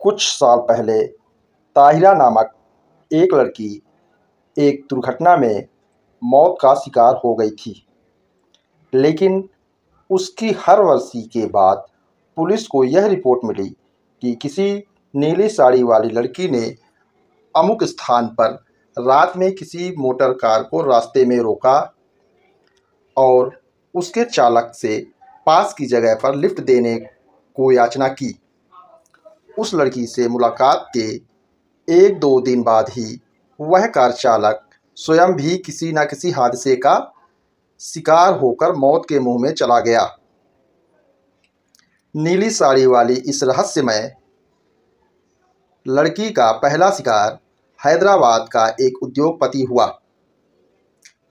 कुछ साल पहले ताहिरा नामक एक लड़की एक दुर्घटना में मौत का शिकार हो गई थी, लेकिन उसकी हर वर्षी के बाद पुलिस को यह रिपोर्ट मिली कि किसी नीली साड़ी वाली लड़की ने अमुक स्थान पर रात में किसी मोटर कार को रास्ते में रोका और उसके चालक से पास की जगह पर लिफ्ट देने को याचना की। उस लड़की से मुलाकात के 1-2 दिन बाद ही वह कार चालक स्वयं भी किसी न किसी हादसे का शिकार होकर मौत के मुंह में चला गया। नीली साड़ी वाली इस रहस्यमय लड़की का पहला शिकार हैदराबाद का एक उद्योगपति हुआ।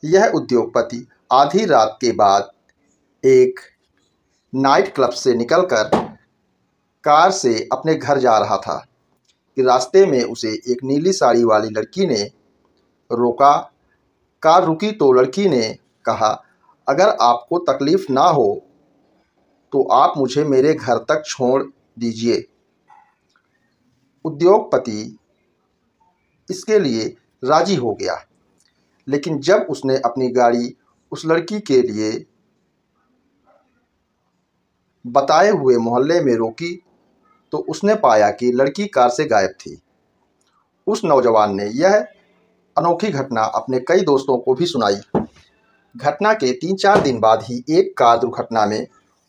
यह उद्योगपति आधी रात के बाद एक नाइट क्लब से निकलकर कार से अपने घर जा रहा था कि रास्ते में उसे एक नीली साड़ी वाली लड़की ने रोका। कार रुकी तो लड़की ने कहा, अगर आपको तकलीफ ना हो तो आप मुझे मेरे घर तक छोड़ दीजिए। उद्योगपति इसके लिए राजी हो गया, लेकिन जब उसने अपनी गाड़ी उस लड़की के लिए बताए हुए मोहल्ले में रोकी तो उसने पाया कि लड़की कार से गायब थी। उस नौजवान ने यह अनोखी घटना अपने कई दोस्तों को भी सुनाई। घटना के 3-4 दिन बाद ही एक कार दुर्घटना में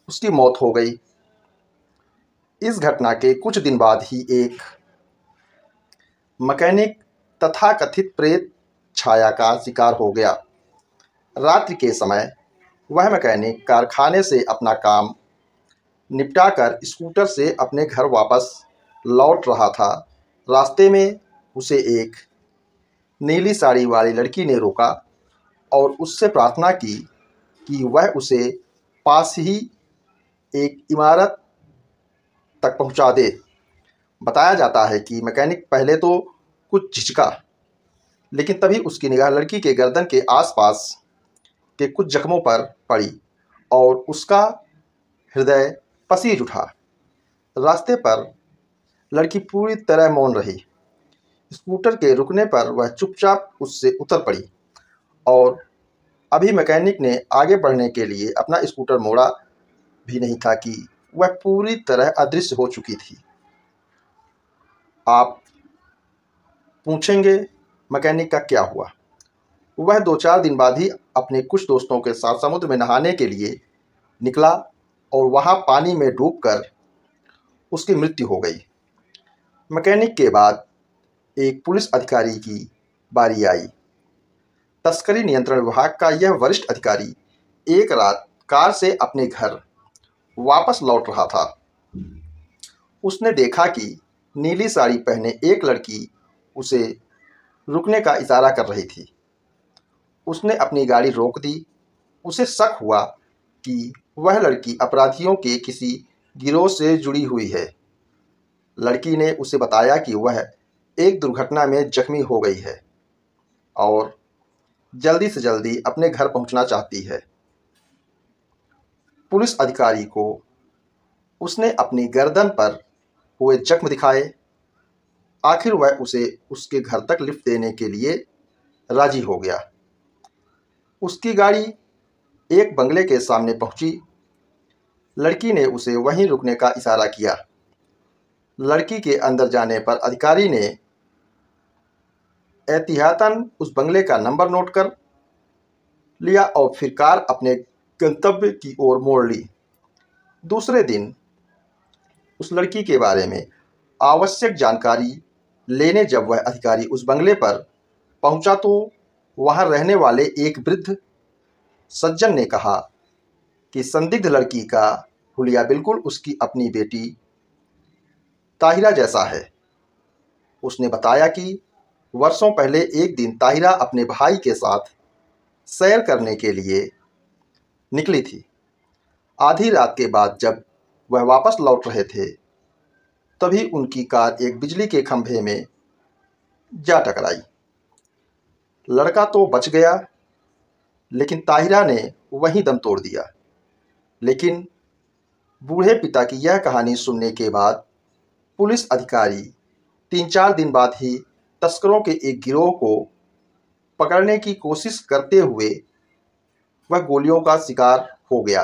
उसकी मौत हो गई। इस घटना के कुछ दिन बाद ही एक मैकेनिक तथाकथित प्रेत छाया का शिकार हो गया। रात्रि के समय वह मैकेनिक कारखाने से अपना काम निपटाकर स्कूटर से अपने घर वापस लौट रहा था। रास्ते में उसे एक नीली साड़ी वाली लड़की ने रोका और उससे प्रार्थना की कि वह उसे पास ही एक इमारत तक पहुंचा दे। बताया जाता है कि मैकेनिक पहले तो कुछ झिझका, लेकिन तभी उसकी निगाह लड़की के गर्दन के आसपास के कुछ जख्मों पर पड़ी और उसका हृदय पसीज उठा। रास्ते पर लड़की पूरी तरह मौन रही। स्कूटर के रुकने पर वह चुपचाप उससे उतर पड़ी और अभी मैकेनिक ने आगे बढ़ने के लिए अपना स्कूटर मोड़ा भी नहीं था कि वह पूरी तरह अदृश्य हो चुकी थी। आप पूछेंगे मैकेनिक का क्या हुआ? वह 2-4 दिन बाद ही अपने कुछ दोस्तों के साथ समुद्र में नहाने के लिए निकला और वहां पानी में डूबकर उसकी मृत्यु हो गई। मैकेनिक के बाद एक पुलिस अधिकारी की बारी आई। तस्करी नियंत्रण विभाग का यह वरिष्ठ अधिकारी एक रात कार से अपने घर वापस लौट रहा था। उसने देखा कि नीली साड़ी पहने एक लड़की उसे रुकने का इशारा कर रही थी। उसने अपनी गाड़ी रोक दी। उसे शक हुआ कि वह लड़की अपराधियों के किसी गिरोह से जुड़ी हुई है। लड़की ने उसे बताया कि वह एक दुर्घटना में जख्मी हो गई है और जल्दी से जल्दी अपने घर पहुंचना चाहती है। पुलिस अधिकारी को उसने अपनी गर्दन पर हुए जख्म दिखाए। आखिर वह उसे उसके घर तक लिफ्ट देने के लिए राजी हो गया। उसकी गाड़ी एक बंगले के सामने पहुंची। लड़की ने उसे वहीं रुकने का इशारा किया। लड़की के अंदर जाने पर अधिकारी ने एहतियातन उस बंगले का नंबर नोट कर लिया और फिर कार अपने गंतव्य की ओर मोड़ ली। दूसरे दिन उस लड़की के बारे में आवश्यक जानकारी लेने जब वह अधिकारी उस बंगले पर पहुंचा तो वहां रहने वाले एक वृद्ध सज्जन ने कहा कि संदिग्ध लड़की का हुलिया बिल्कुल उसकी अपनी बेटी ताहिरा जैसा है। उसने बताया कि वर्षों पहले एक दिन ताहिरा अपने भाई के साथ सैर करने के लिए निकली थी। आधी रात के बाद जब वह वापस लौट रहे थे तभी उनकी कार एक बिजली के खंभे में जा टकराई। लड़का तो बच गया, लेकिन ताहिरा ने वहीं दम तोड़ दिया। लेकिन बूढ़े पिता की यह कहानी सुनने के बाद पुलिस अधिकारी 3-4 दिन बाद ही तस्करों के एक गिरोह को पकड़ने की कोशिश करते हुए वह गोलियों का शिकार हो गया।